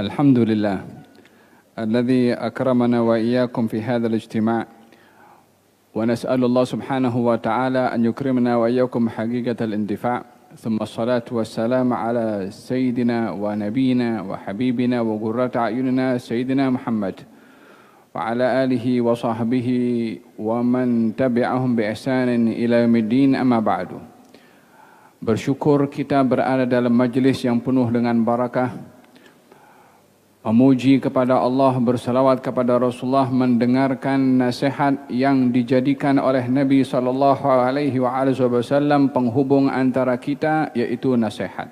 الحمد لله الذي أكرمنا وإياكم في هذا الاجتماع، ونسأل الله سبحانه وتعالى أن يكرمنا وإياكم حقيقة الاندفاع، ثم الصلاة والسلام على سيدنا ونبينا وحبيبنا وقرة أعيننا سيدنا محمد وعلى آله وصحبه ومن تبعهم بإحسان إلى يوم الدين. أما بعد. Bersyukur kita berada dalam majlis yang penuh dengan barakah, memuji kepada Allah, bersalawat kepada Rasulullah, mendengarkan nasihat yang dijadikan oleh Nabi SAW penghubung antara kita, yaitu nasihat.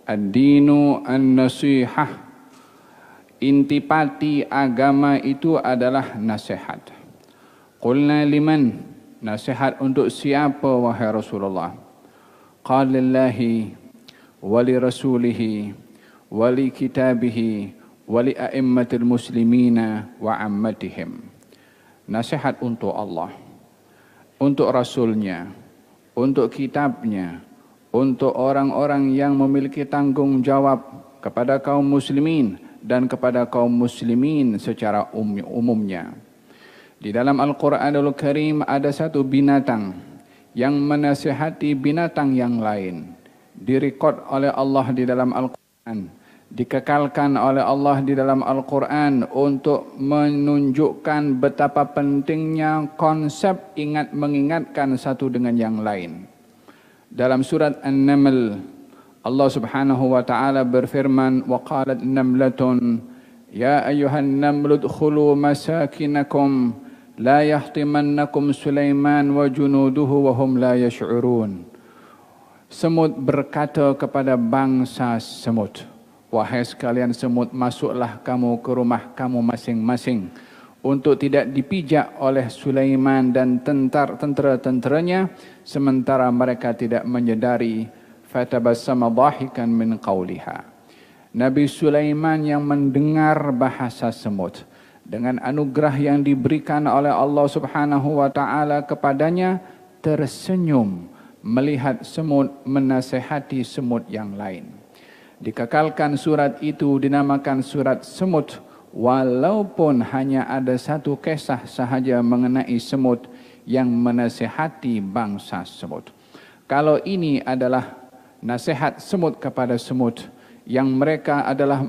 Ad-dinu an-nasihah, intipati agama itu adalah nasihat. Qulna liman, nasihat untuk siapa wahai Rasulullah? Qala lillahi wa li rasulihi wali kitabihi wali a'immatil muslimina wa ammatihim. Nasihat untuk Allah, untuk Rasulnya, untuk kitabnya, untuk orang-orang yang memiliki tanggung jawab kepada kaum muslimin dan kepada kaum muslimin secara umumnya. Di dalam Al-Quranul Karim ada satu binatang yang menasihati binatang yang lain. Direkod oleh Allah di dalam Al-Quran, dikekalkan oleh Allah di dalam Al-Quran untuk menunjukkan betapa pentingnya konsep mengingatkan satu dengan yang lain. Dalam surat An-Naml, Allah Subhanahu wa taala berfirman, wa qalat namlatun ya ayyuhan namlu udkhulu masakinakum la yahtimannakum Sulaiman wa junuduhu wa hum la yash'urun. Semut berkata kepada bangsa semut, wahai sekalian semut, masuklah kamu ke rumah kamu masing-masing untuk tidak dipijak oleh Sulaiman dan tentera-tenteranya sementara mereka tidak menyedari. Fatabassama dhahikan min qawliha. Nabi Sulaiman yang mendengar bahasa semut dengan anugerah yang diberikan oleh Allah Subhanahu wa taala kepadanya, tersenyum melihat semut menasihati semut yang lain. Dikekalkan surat itu dinamakan surat semut, walaupun hanya ada satu kisah sahaja mengenai semut yang menasihati bangsa semut. Kalau ini adalah nasihat semut kepada semut, yang mereka adalah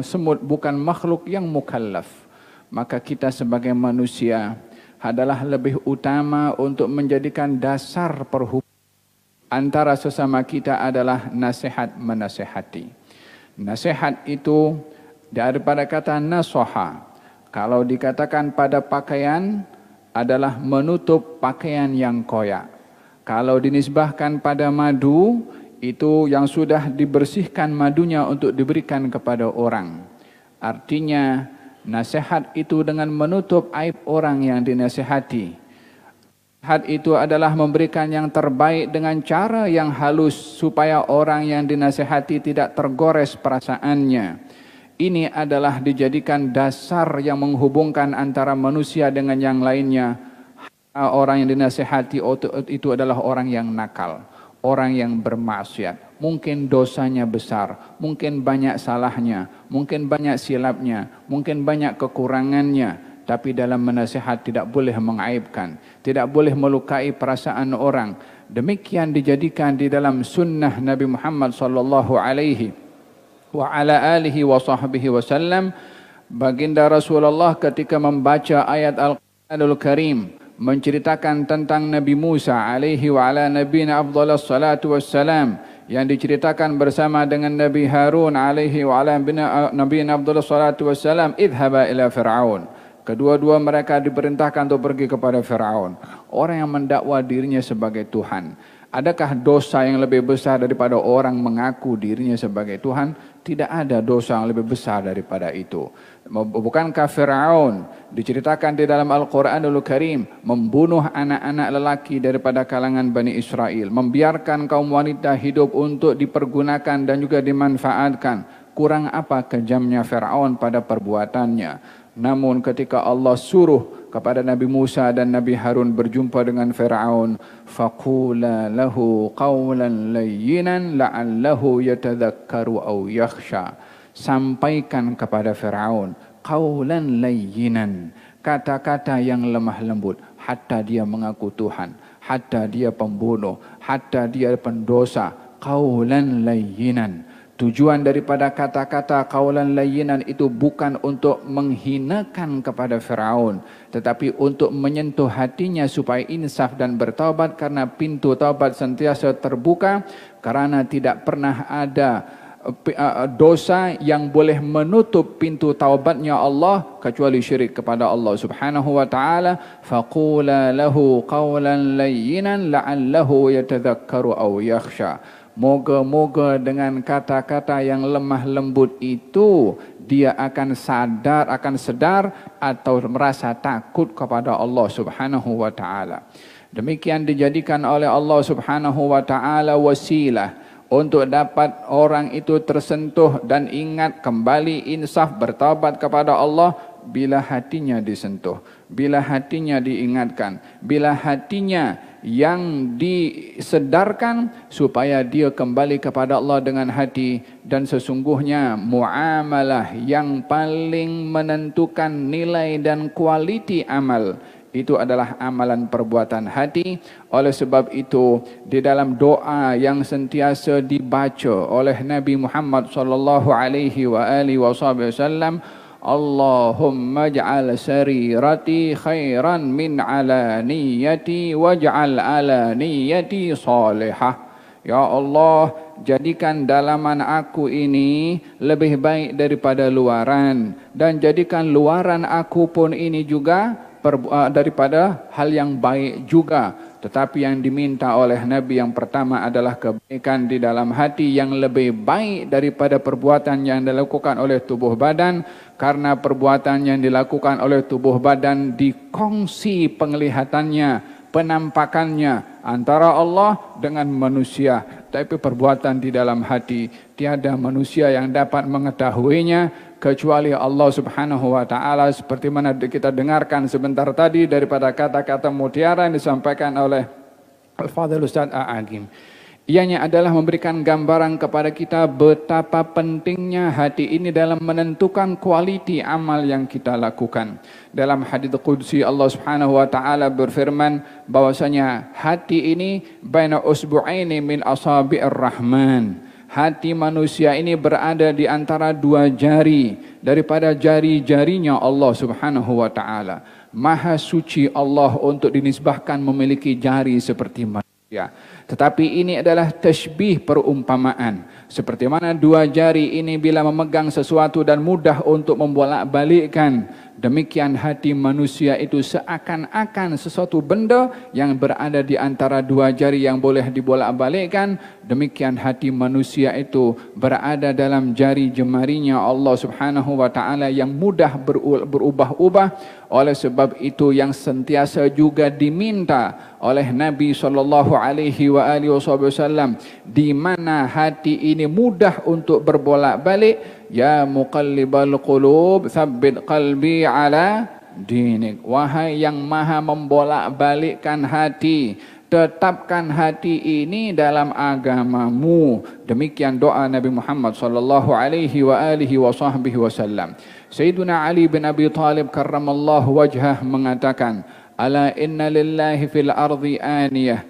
semut bukan makhluk yang mukallaf, maka kita sebagai manusia adalah lebih utama untuk menjadikan dasar perhubungan antara sesama kita adalah nasihat menasihati. Nasihat itu daripada kata nasoha, kalau dikatakan pada pakaian adalah menutup pakaian yang koyak. Kalau dinisbahkan pada madu, itu yang sudah dibersihkan madunya untuk diberikan kepada orang. Artinya nasihat itu dengan menutup aib orang yang dinasihati. Nasihat itu adalah memberikan yang terbaik dengan cara yang halus supaya orang yang dinasihati tidak tergores perasaannya. Ini adalah dijadikan dasar yang menghubungkan antara manusia dengan yang lainnya. Orang yang dinasihati itu adalah orang yang nakal, orang yang bermaksiat, mungkin dosanya besar, mungkin banyak salahnya, mungkin banyak silapnya, mungkin banyak kekurangannya, tapi dalam menasihat tidak boleh mengaibkan, tidak boleh melukai perasaan orang. Demikian dijadikan di dalam sunnah Nabi Muhammad sallallahu alaihi wa ala alihi wa sahbihi wasallam. Baginda Rasulullah ketika membaca ayat Al-Quranul Karim menceritakan tentang Nabi Musa alaihi wa ala nabiyina afdhalus salatu wassalam, yang diceritakan bersama dengan Nabi Harun alaihi wa ala nabiyina afdhalus salatu wassalam, idhaba ila Fir'aun. Kedua-dua mereka diperintahkan untuk pergi kepada Fir'aun, orang yang mendakwa dirinya sebagai Tuhan. Adakah dosa yang lebih besar daripada orang mengaku dirinya sebagai Tuhan? Tidak ada dosa yang lebih besar daripada itu. Bukankah Fir'aun diceritakan di dalam Al-Quranul Karim membunuh anak-anak lelaki daripada kalangan Bani Israel, membiarkan kaum wanita hidup untuk dipergunakan dan juga dimanfaatkan. Kurang apa kejamnya Fir'aun pada perbuatannya. Namun ketika Allah suruh kepada Nabi Musa dan Nabi Harun berjumpa dengan Fir'aun, faqula lahu qawlan layyinan la'allahu yatadhakkaru aw yakhsha. sampaikan kepada Firaun qaulan layyinan, kata-kata yang lemah lembut, hatta dia mengaku Tuhan, hatta dia pembunuh, hatta dia pendosa. Qaulan layyinan. Tujuan daripada kata-kata qaulan layyinan itu bukan untuk menghinakan kepada Firaun, tetapi untuk menyentuh hatinya supaya insaf dan bertaubat, karena pintu taubat sentiasa terbuka, karena tidak pernah ada dosa yang boleh menutup pintu taubatnya Allah kecuali syirik kepada Allah Subhanahu wa taala. Faqula lahu qaulan layyinan la'allahu yatadhakkaru aw yakhsha. Moga-moga dengan kata-kata yang lemah lembut itu dia akan sedar atau merasa takut kepada Allah Subhanahu wa taala. Demikian dijadikan oleh Allah Subhanahu wa taala wasilah untuk dapat orang itu tersentuh dan ingat kembali, insaf, bertaubat kepada Allah bila hatinya disentuh, bila hatinya diingatkan, bila hatinya yang disedarkan supaya dia kembali kepada Allah dengan hati. Dan sesungguhnya muamalah yang paling menentukan nilai dan kualiti amal itu adalah amalan perbuatan hati. Oleh sebab itu di dalam doa yang sentiasa dibaca oleh Nabi Muhammad sallallahu alaihi wasallam, Allahumma ja'al sarirati khairan min alaniyati waj'al alaniyati salihah. Ya Allah, jadikan dalaman aku ini lebih baik daripada luaran, dan jadikan luaran aku pun ini juga daripada hal yang baik juga. Tetapi yang diminta oleh Nabi yang pertama adalah kebaikan di dalam hati yang lebih baik daripada perbuatan yang dilakukan oleh tubuh badan, karena perbuatan yang dilakukan oleh tubuh badan dikongsi penglihatannya, penampakannya antara Allah dengan manusia, tapi perbuatan di dalam hati tiada manusia yang dapat mengetahuinya kecuali Allah Subhanahu wa taala, seperti mana kita dengarkan sebentar tadi daripada kata-kata mutiara yang disampaikan oleh Al-Fadhil Ustaz A'agim. Ianya adalah memberikan gambaran kepada kita betapa pentingnya hati ini dalam menentukan kualiti amal yang kita lakukan. Dalam hadits qudsi Allah Subhanahu wa taala berfirman bahwasanya hati ini baina usbu'aini min asabi'ir rahman. Hati manusia ini berada di antara dua jari daripada jari-jarinya Allah Subhanahu wa taala. Maha suci Allah untuk dinisbahkan memiliki jari seperti manusia. Tetapi ini adalah tashbih, perumpamaan. Seperti mana dua jari ini bila memegang sesuatu dan mudah untuk membolak-balikkan, demikian hati manusia itu seakan-akan sesuatu benda yang berada di antara dua jari yang boleh dibolak-balikkan. Demikian hati manusia itu berada dalam jari jemarinya Allah Subhanahu wa taala yang mudah berubah-ubah. Oleh sebab itu yang sentiasa juga diminta oleh Nabi sallallahu alaihi wasallam, di mana hati ini mudah untuk berbolak-balik. Ya muqallibal qulub, tsabbit qalbi ala dinik. Wahai yang maha membolak-balikkan hati, tetapkan hati ini dalam agamamu. Demikian doa Nabi Muhammad sallallahu alaihi wasallam. Sayyiduna Ali bin Abi Thalib karramallahu wajhah mengatakan, ala inna lillahi fil ardi aniyah.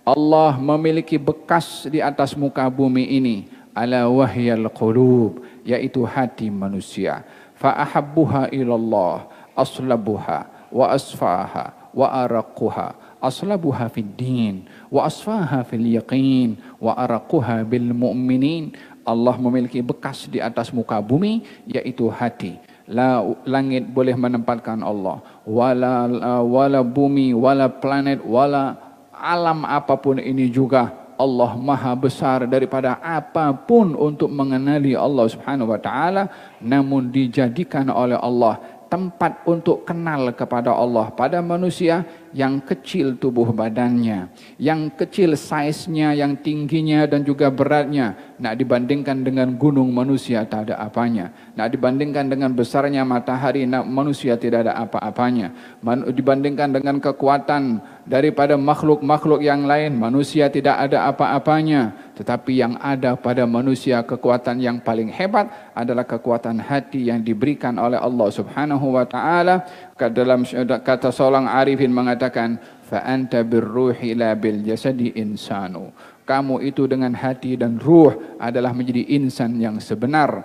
Allah memiliki bekas di atas muka bumi ini. Ala wahyal qulub, yaitu hati manusia. Fa ahabbuha ilallah aslabuha wa asfaha wa araquha. Aslabuha fid din wa asfaha fil yaqin wa araquha bil mu'minin. Allah memiliki bekas di atas muka bumi, yaitu hati. Langit boleh menempatkan Allah, wala bumi, wala planet, wala alam apapun ini juga Allah maha besar daripada apapun untuk mengenali Allah Subhanahu wa taala. Namun dijadikan oleh Allah tempat untuk kenal kepada Allah pada manusia, yang kecil tubuh badannya, yang kecil size-nya, yang tingginya dan juga beratnya, nak dibandingkan dengan gunung manusia tak ada apanya, nak dibandingkan dengan besarnya matahari, manusia tidak ada apa-apanya, dibandingkan dengan kekuatan daripada makhluk-makhluk yang lain, manusia tidak ada apa-apanya. Tetapi yang ada pada manusia, kekuatan yang paling hebat adalah kekuatan hati yang diberikan oleh Allah Subhanahu wa taala. Dalam kata seorang arifin mengatakan, fa anta birruhi la bil jasadi insanu. Kamu itu dengan hati dan ruh adalah menjadi insan yang sebenar.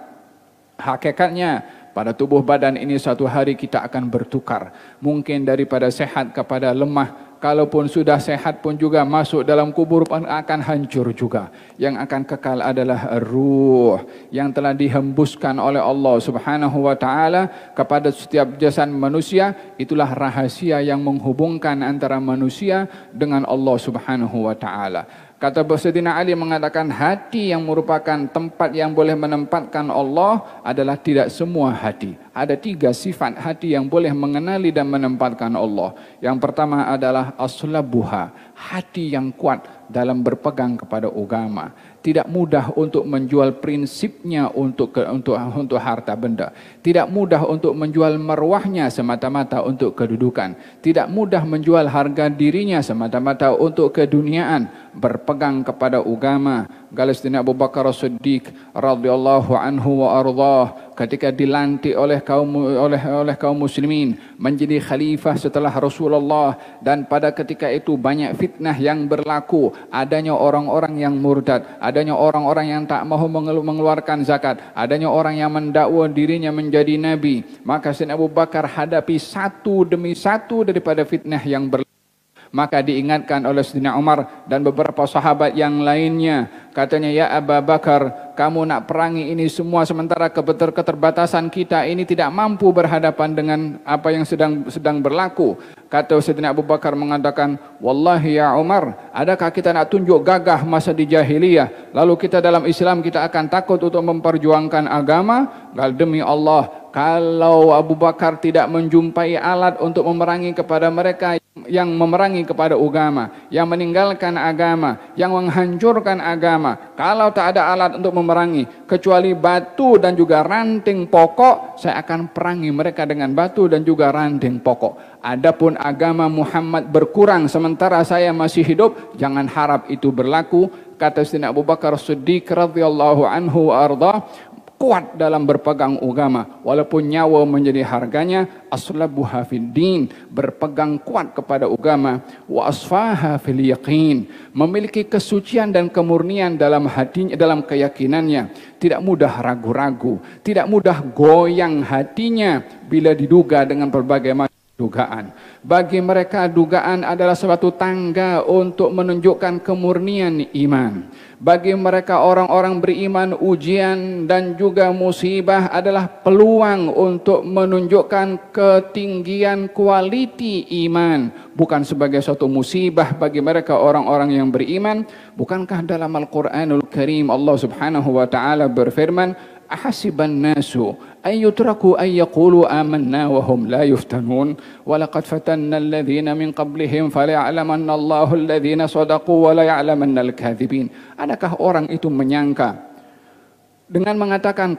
Hakikatnya pada tubuh badan ini suatu hari kita akan bertukar. Mungkin daripada sehat kepada lemah. Kalaupun sudah sehat pun juga masuk dalam kubur akan hancur juga. Yang akan kekal adalah ruh yang telah dihembuskan oleh Allah Subhanahu wa taala kepada setiap jasad manusia. Itulah rahasia yang menghubungkan antara manusia dengan Allah Subhanahu wa taala. Kata Sayyidina Ali mengatakan hati yang merupakan tempat yang boleh menempatkan Allah adalah tidak semua hati. Ada 3 sifat hati yang boleh mengenali dan menempatkan Allah. Yang pertama adalah aslabuha, hati yang kuat dalam berpegang kepada agama. Tidak mudah untuk menjual prinsipnya untuk harta benda. Tidak mudah untuk menjual marwahnya semata-mata untuk kedudukan. Tidak mudah menjual harga dirinya semata-mata untuk keduniaan. Berpegang kepada agama. Sayyidina Abu Bakar As-Siddiq radhiyallahu anhu wa ardhah ketika dilantik oleh kaum muslimin menjadi khalifah setelah Rasulullah, dan pada ketika itu banyak fitnah yang berlaku, adanya orang-orang yang murtad, adanya orang-orang yang tak mahu mengeluarkan zakat, adanya orang yang mendakwa dirinya menjadi nabi. Maka Sayyidina Abu Bakar hadapi satu demi satu daripada fitnah yang berlaku. Maka diingatkan oleh Sayyidina Umar dan beberapa sahabat yang lainnya. Katanya, ya Abu Bakar, kamu nak perangi ini semua sementara keterbatasan kita ini tidak mampu berhadapan dengan apa yang sedang berlaku. Kata Sayyidina Abu Bakar mengatakan, wallahi ya Umar, adakah kita nak tunjuk gagah masa di jahiliyah, lalu kita dalam Islam kita akan takut untuk memperjuangkan agama? Demi Allah, kalau Abu Bakar tidak menjumpai alat untuk memerangi kepada mereka yang memerangi kepada agama, yang meninggalkan agama, yang menghancurkan agama, kalau tak ada alat untuk memerangi kecuali batu dan juga ranting pokok, saya akan perangi mereka dengan batu dan juga ranting pokok. Adapun agama Muhammad berkurang sementara saya masih hidup, jangan harap itu berlaku. Kata Sayyidina Abu Bakar Siddiq radhiyallahu anhu wa ardhah, kuat dalam berpegang agama walaupun nyawa menjadi harganya. Aslabuha fid din, berpegang kuat kepada agama. Wa asfaha fil yaqin, memiliki kesucian dan kemurnian dalam hatinya, dalam keyakinannya. Tidak mudah ragu-ragu, tidak mudah goyang hatinya bila diduga dengan berbagai macam dugaan. Bagi mereka dugaan adalah suatu tangga untuk menunjukkan kemurnian iman. Bagi mereka orang-orang beriman, ujian dan juga musibah adalah peluang untuk menunjukkan ketinggian kualiti iman, bukan sebagai suatu musibah bagi mereka orang-orang yang beriman. Bukankah dalam Al-Quranul Karim Allah Subhanahu wa taala berfirman, ahasiban nasu ay yutraku ay yaqulu amanna wa hum la yuftanun wa laqad fatanna alladhina min qablihim falya'lamanna Allahu alladhina sadaqu wa la ya'lamanna al-kadhibin. Adakah orang itu menyangka dengan mengatakan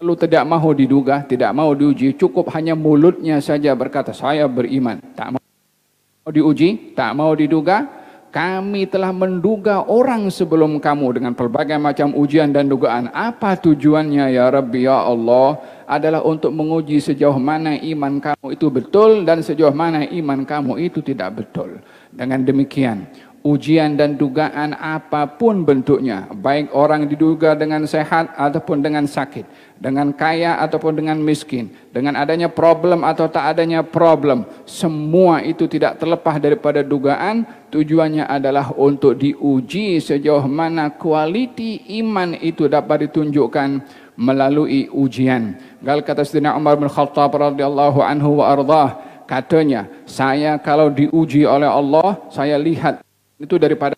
lalu tidak mahu diduga, tidak mahu diuji, cukup hanya mulutnya saja berkata saya beriman, tak mau diuji, tak mau diduga? Kami telah menduga orang sebelum kamu dengan pelbagai macam ujian dan dugaan. Apa tujuannya ya Rabbi ya Allah? Adalah untuk menguji sejauh mana iman kamu itu betul dan sejauh mana iman kamu itu tidak betul. Dengan demikian, ujian dan dugaan apapun bentuknya, baik orang diduga dengan sehat ataupun dengan sakit, dengan kaya ataupun dengan miskin, dengan adanya problem atau tak adanya problem, semua itu tidak terlepas daripada dugaan. Tujuannya adalah untuk diuji sejauh mana kualiti iman itu dapat ditunjukkan melalui ujian. Gal kata Sayyidina Umar bin Khattab radhiyallahu anhu wa ardhah, katanya, saya kalau diuji oleh Allah, saya lihat itu daripada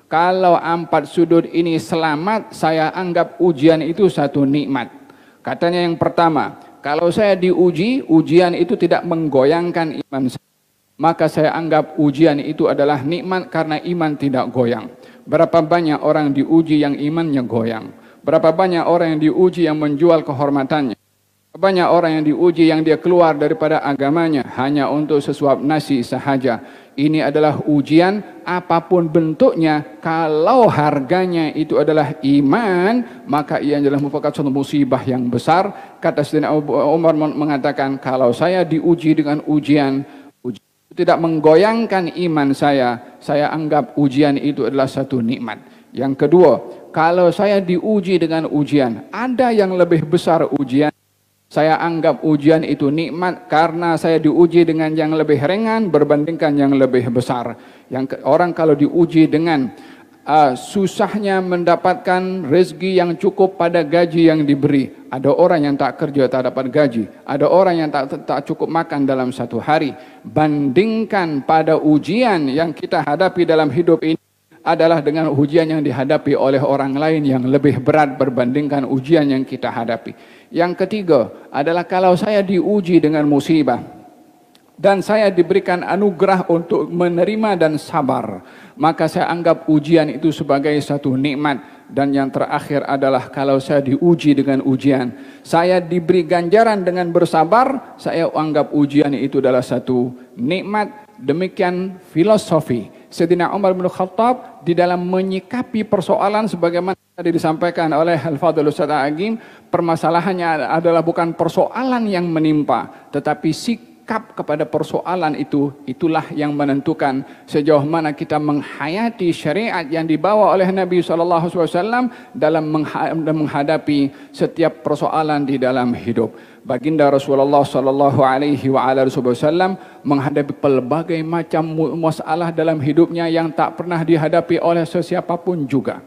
kalau 4 sudut ini selamat, saya anggap ujian itu satu nikmat. Katanya yang pertama, kalau saya diuji, ujian itu tidak menggoyangkan iman saya. maka saya anggap ujian itu adalah nikmat karena iman tidak goyang. Berapa banyak orang diuji yang imannya goyang? Berapa banyak orang yang diuji yang menjual kehormatannya? Banyak orang yang diuji yang dia keluar daripada agamanya hanya untuk sesuap nasi sahaja. Ini adalah ujian apapun bentuknya. Kalau harganya itu adalah iman, maka ia adalah merupakan suatu musibah yang besar. Kata Sayyidina Umar mengatakan, kalau saya diuji dengan ujian tidak menggoyangkan iman saya anggap ujian itu adalah satu nikmat. Yang kedua, kalau saya diuji dengan ujian, ada yang lebih besar ujian, saya anggap ujian itu nikmat karena saya diuji dengan yang lebih ringan berbandingkan yang lebih besar. Orang kalau diuji dengan susahnya mendapatkan rezeki yang cukup pada gaji yang diberi. Ada orang yang tak kerja tak dapat gaji. Ada orang yang tak cukup makan dalam satu hari. Bandingkan pada ujian yang kita hadapi dalam hidup ini adalah dengan ujian yang dihadapi oleh orang lain yang lebih berat berbandingkan ujian yang kita hadapi. Yang ketiga adalah kalau saya diuji dengan musibah dan saya diberikan anugerah untuk menerima dan sabar, maka saya anggap ujian itu sebagai satu nikmat. Dan yang terakhir adalah kalau saya diuji dengan ujian, saya diberi ganjaran dengan bersabar, saya anggap ujian itu adalah satu nikmat. Demikian filosofi Sayyidina Umar bin Khattab di dalam menyikapi persoalan sebagaimana tadi disampaikan oleh Al-Fadhil Ustaz Agim. Permasalahannya adalah bukan persoalan yang menimpa, tetapi sikap kepada persoalan itu, itulah yang menentukan sejauh mana kita menghayati syariat yang dibawa oleh Nabi SAW dalam menghadapi setiap persoalan di dalam hidup. Baginda Rasulullah SAW menghadapi pelbagai macam masalah dalam hidupnya yang tak pernah dihadapi oleh sesiapapun juga.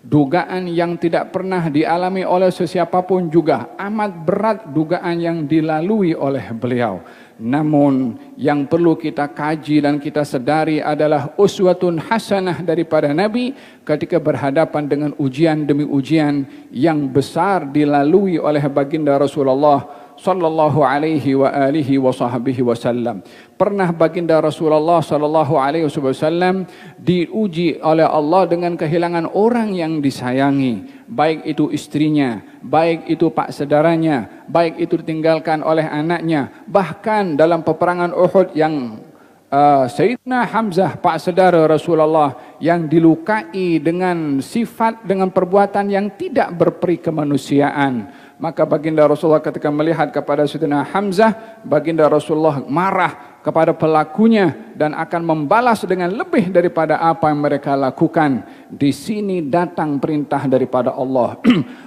Dugaan yang tidak pernah dialami oleh sesiapapun juga. Amat berat dugaan yang dilalui oleh beliau. Namun yang perlu kita kaji dan kita sedari adalah uswatun hasanah daripada Nabi ketika berhadapan dengan ujian demi ujian yang besar dilalui oleh baginda Rasulullah sallallahu alaihi wa alihi wa sahbihi wasallam. Pernah baginda Rasulullah sallallahu alaihi wasallam diuji oleh Allah dengan kehilangan orang yang disayangi, baik itu istrinya, baik itu pak saudaranya, baik itu ditinggalkan oleh anaknya. Bahkan dalam peperangan Uhud yang Sayyidina Hamzah, pak saudara Rasulullah, yang dilukai dengan sifat, dengan perbuatan yang tidak berperi kemanusiaan. Maka baginda Rasulullah ketika melihat kepada Sayyidina Hamzah, baginda Rasulullah marah kepada pelakunya dan akan membalas dengan lebih daripada apa yang mereka lakukan. Di sini datang perintah daripada Allah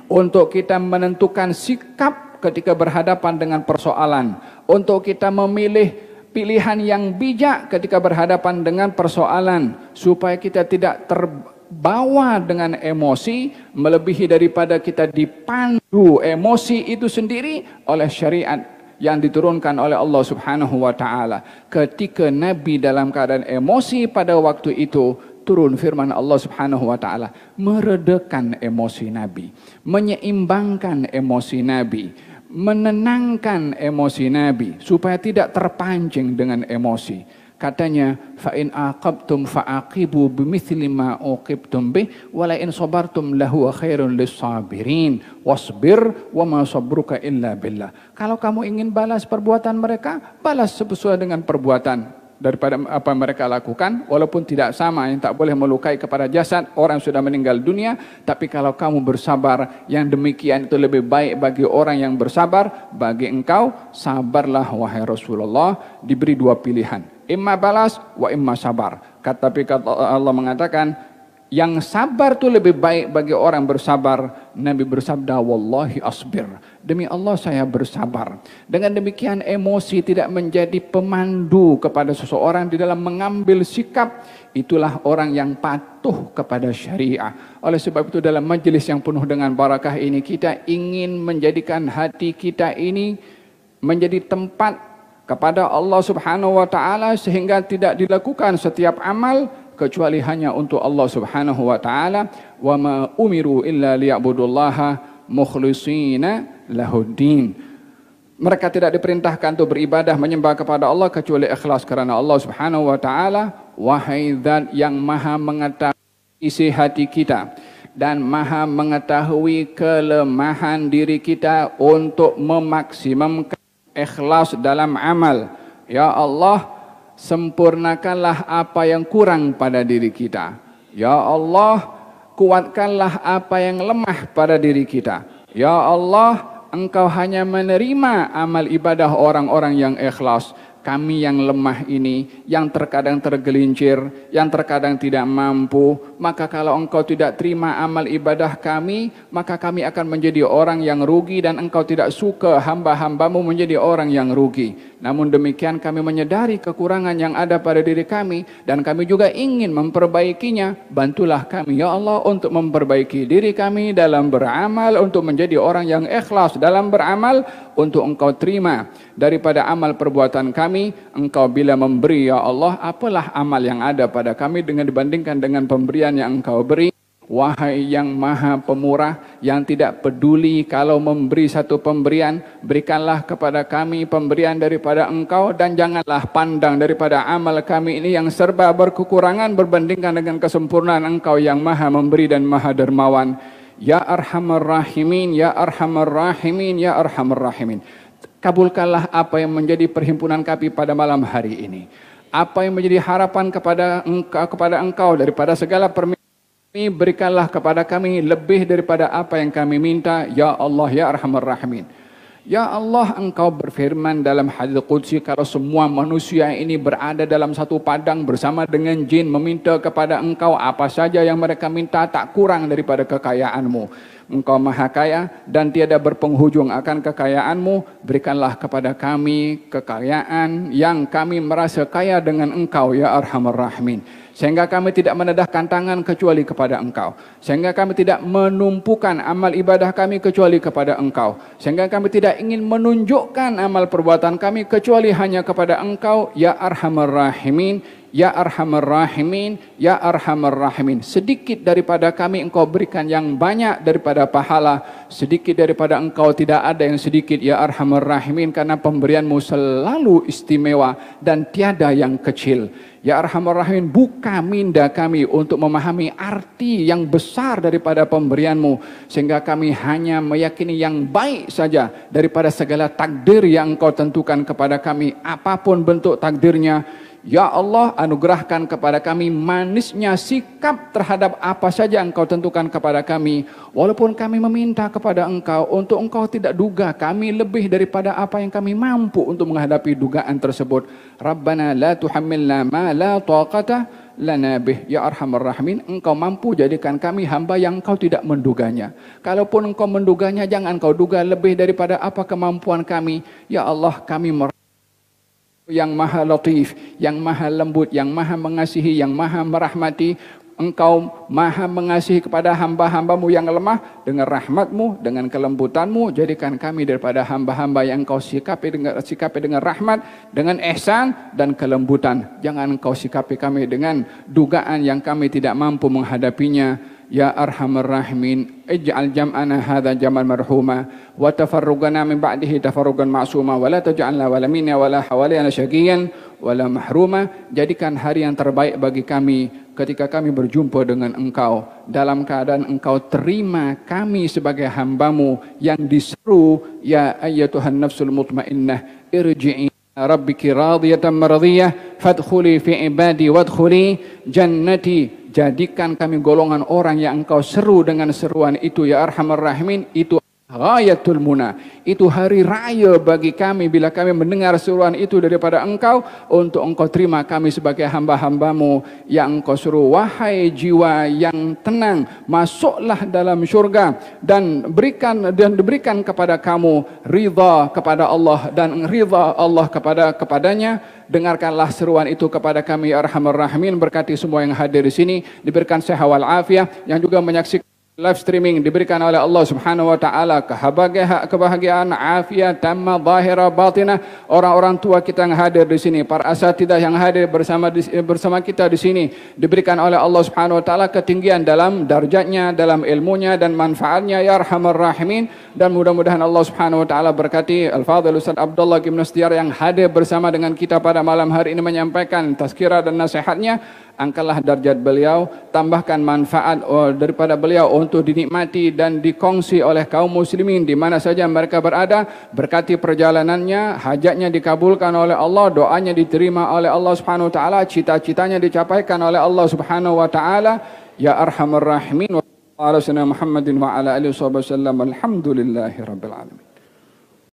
untuk kita menentukan sikap ketika berhadapan dengan persoalan, untuk kita memilih pilihan yang bijak ketika berhadapan dengan persoalan, supaya kita tidak terbawa dengan emosi melebihi daripada kita dipandu emosi itu sendiri oleh syariat yang diturunkan oleh Allah Subhanahu wa taala. Ketika Nabi dalam keadaan emosi pada waktu itu, turun firman Allah Subhanahu wa taala, meredakan emosi Nabi, menyeimbangkan emosi Nabi, menenangkan emosi Nabi supaya tidak terpancing dengan emosi. Katanya, fa in aqabtum fa'aqibu bimithli ma uqibtum bih wa la in sabartum lahu khairun lis-sabirin wasbir wa ma sabruka illa billah. Kalau kamu ingin balas perbuatan mereka, balas sesuai dengan perbuatan daripada apa mereka lakukan, walaupun tidak sama, yang tak boleh melukai kepada jasad orang yang sudah meninggal dunia. Tapi kalau kamu bersabar, yang demikian itu lebih baik bagi orang yang bersabar. Bagi engkau, sabarlah wahai Rasulullah. Diberi dua pilihan, imma balas wa imma sabar. Tapi Allah mengatakan yang sabar itu lebih baik bagi orang bersabar. Nabi bersabda, wallahi asbir, demi Allah saya bersabar. Dengan demikian emosi tidak menjadi pemandu kepada seseorang di dalam mengambil sikap. Itulah orang yang patuh kepada syariah. Oleh sebab itu dalam majlis yang penuh dengan barakah ini, kita ingin menjadikan hati kita ini menjadi tempat kepada Allah Subhanahu wa taala, sehingga tidak dilakukan setiap amal kecuali hanya untuk Allah Subhanahu wa taala. Wa ma umiru illa liya'budullaha mukhlishina lahuddin. Mereka tidak diperintahkan untuk beribadah menyembah kepada Allah kecuali ikhlas karena Allah Subhanahu wa taala. Wahai Zat yang Maha mengetahui isi hati kita dan Maha mengetahui kelemahan diri kita untuk memaksimumkan ikhlas dalam amal. Ya Allah, sempurnakanlah apa yang kurang pada diri kita. Ya Allah, kuatkanlah apa yang lemah pada diri kita. Ya Allah, Engkau hanya menerima amal ibadah orang-orang yang ikhlas. Kami yang lemah ini, yang terkadang tergelincir, yang terkadang tidak mampu, maka kalau Engkau tidak terima amal ibadah kami, maka kami akan menjadi orang yang rugi dan Engkau tidak suka hamba-hambamu menjadi orang yang rugi. Namun demikian kami menyadari kekurangan yang ada pada diri kami dan kami juga ingin memperbaikinya. Bantulah kami ya Allah untuk memperbaiki diri kami dalam beramal, untuk menjadi orang yang ikhlas dalam beramal, untuk Engkau terima daripada amal perbuatan kami. Engkau bila memberi ya Allah, apalah amal yang ada pada kami dengan dibandingkan dengan pemberian yang Engkau beri. Wahai yang Maha Pemurah, yang tidak peduli kalau memberi satu pemberian, berikanlah kepada kami pemberian daripada Engkau dan janganlah pandang daripada amal kami ini yang serba berkekurangan berbandingkan dengan kesempurnaan Engkau yang Maha Memberi dan Maha Dermawan. Ya Arhamar Rahimin, Ya Arhamar Rahimin, Ya Arhamar Rahimin. Kabulkanlah apa yang menjadi perhimpunan kami pada malam hari ini. Apa yang menjadi harapan kepada Engkau daripada segala permintaan, berikanlah kepada kami lebih daripada apa yang kami minta. Ya Allah, Ya Arhamar Rahimin. Ya Allah, Engkau berfirman dalam hadits qudsi, kalau semua manusia ini berada dalam satu padang bersama dengan jin meminta kepada Engkau apa saja yang mereka minta, tak kurang daripada kekayaan-Mu. Engkau Maha Kaya dan tiada berpenghujung akan kekayaan-Mu. Berikanlah kepada kami kekayaan yang kami merasa kaya dengan Engkau, Ya Arhamar Rahimin. Sehingga kami tidak menedahkan tangan kecuali kepada Engkau. Sehingga kami tidak menumpukan amal ibadah kami kecuali kepada Engkau. Sehingga kami tidak ingin menunjukkan amal perbuatan kami kecuali hanya kepada Engkau, Ya Arhamar Rahimin. Ya Arhamar Rahimin, Ya Arhamar Rahimin. Sedikit daripada kami Engkau berikan yang banyak daripada pahala. Sedikit daripada Engkau tidak ada yang sedikit, Ya Arhamar Rahimin. Karena pemberian-Mu selalu istimewa dan tiada yang kecil. Ya Arhamar Rahimin, buka minda kami untuk memahami arti yang besar daripada pemberian-Mu. Sehingga kami hanya meyakini yang baik saja daripada segala takdir yang Engkau tentukan kepada kami. Apapun bentuk takdirnya, Ya Allah, anugerahkan kepada kami manisnya sikap terhadap apa saja Engkau tentukan kepada kami. Walaupun kami meminta kepada Engkau untuk Engkau tidak duga kami lebih daripada apa yang kami mampu untuk menghadapi dugaan tersebut. Rabbana la tuhammilna ma la taqata lana bih. Ya Arhamar Rahimin, Engkau mampu jadikan kami hamba yang Engkau tidak menduganya. Kalaupun Engkau menduganya, jangan Engkau duga lebih daripada apa kemampuan kami. Ya Allah, kami yang Maha Latif, yang Maha Lembut, yang Maha Mengasihi, yang Maha Merahmati. Engkau Maha mengasihi kepada hamba-hambamu yang lemah dengan rahmat-Mu, dengan kelembutan-Mu. Jadikan kami daripada hamba-hamba yang Engkau sikapi dengan rahmat, dengan ihsan dan kelembutan. Jangan Engkau sikapi kami dengan dugaan yang kami tidak mampu menghadapinya. Ya Arhamar Rahimin, ij'al jam'ana hadha jam'an marhuma wa tafarrugana min ba'dihi tafarrugan ma'suma wa la taj'alna wala minna wala hawalina syaqiyan wala mahruma. Jadikan hari yang terbaik bagi kami ketika kami berjumpa dengan Engkau, dalam keadaan Engkau terima kami sebagai hamba-Mu yang diseru, ya ayyatuhan nafsul mutmainnah irji'i rabbiki radiyatan maradiyah fadkhuli fi ibadi wadkhuli jannati. Jadikan kami golongan orang yang Engkau seru dengan seruan itu, Ya Arhamar Rahimin. Itu ghayatul muna, itu hari raya bagi kami bila kami mendengar seruan itu daripada Engkau, untuk Engkau terima kami sebagai hamba-hambamu yang Engkau suruh. Wahai jiwa yang tenang, masuklah dalam syurga dan diberikan kepada kamu ridha kepada Allah dan ridha Allah kepadanya. Dengarkanlah seruan itu kepada kami, Ya Arhamar Rahimin. Berkati semua yang hadir di sini, diberikan sehat wal afiah, yang juga menyaksikan live streaming diberikan oleh Allah Subhanahu wa taala kebahagiaan, afiat tamma zahira batinah, orang-orang tua kita yang hadir di sini, para asatidzah yang hadir bersama kita di sini diberikan oleh Allah Subhanahu wa taala ketinggian dalam darjatnya, dalam ilmunya dan manfaatnya ya arhamar rahimin. Dan mudah-mudahan Allah Subhanahu wa taala berkati Al-Fadhil Ustaz Abdullah Gimna Setiar yang hadir bersama dengan kita pada malam hari ini menyampaikan tazkirah dan nasihatnya. Angkatlah darjat beliau, tambahkan manfaat daripada beliau untuk dinikmati dan dikongsi oleh kaum muslimin di mana saja mereka berada. Berkati perjalanannya, hajatnya dikabulkan oleh Allah, doanya diterima oleh Allah Subhanahu wa taala, cita-citanya dicapaikan oleh Allah Subhanahu wa taala. Ya arhamar rahimin wa ala sayyidina Muhammadin wa ala alihi wasallam. Alhamdulillahirabbil alamin.